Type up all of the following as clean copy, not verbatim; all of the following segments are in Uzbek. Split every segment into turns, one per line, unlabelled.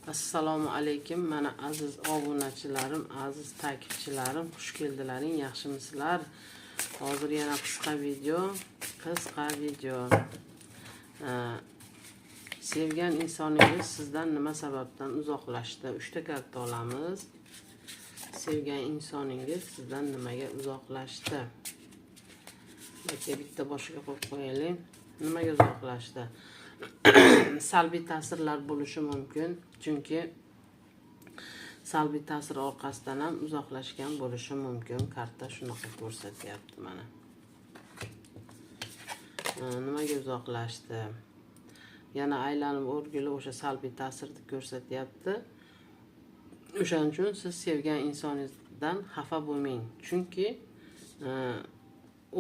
Assalomu alaykum. Mana aziz obunachilarim, aziz takipchilarim, xush keldilaring. Yaxshimisizlar? Hozir yana qisqa video. Sevgan insoningiz sizdan nima sababdan uzoqlashdi? 3 ta karta olamiz. Sevgan insoningiz sizdan nimaga uzoqlashdi? Bitta boshiga qo'yib qo'yaylik. Nimaga uzoqlashdi? Salbiy ta'sirlar bo'lishi mumkin, chunki salbiy ta'sir orqasidan ham uzoqlashgan bo'lishi mumkin. Karta shunaqa ko'rsatyapti mana. Nimaga uzoqlashdi? Yana aylanib o'rgilib o'sha salbiy ta'sirni ko'rsatyapti. O'shaning uchun siz sevgan insoningizdan xafa bo'lmang, chunki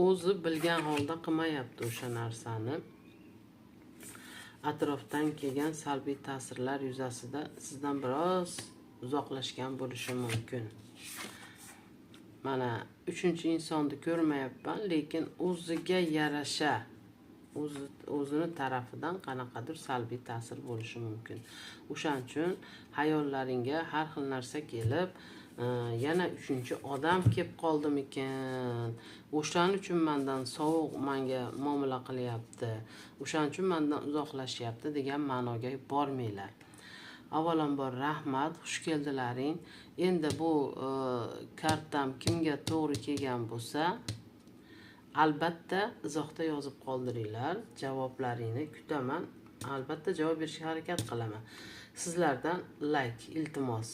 o'zi bilgan holda qilmayapti o'sha narsani. Atrofdan kelgan salbiy ta'sirlar yuzasida sizdan biroz uzoqlashgan bo'lishi mumkin. Mana 3-chi insonni ko'rmayapman, lekin o'ziga yarasha o'zini tarafidan qanaqadir salbiy ta'sir bo'lishi mumkin. O'shaning uchun hayollaringga har xil narsa kelib, yana 3-chi odam kelib qoldimikan, o'shaning uchun mendan sovuq menga muomala qilyapti, o'shaning uchun mendan uzoqlashyapti degan ma'noga bormanglar. Avvalambor rahmat, xush keldilaring. Endi bu kartam kimga to'g'ri kelgan bo'lsa, albatta izohda yozib qoldiringlar. Javoblaringni kutaman. Albatta javob berishga harakat qilaman. Sizlardan like iltimos.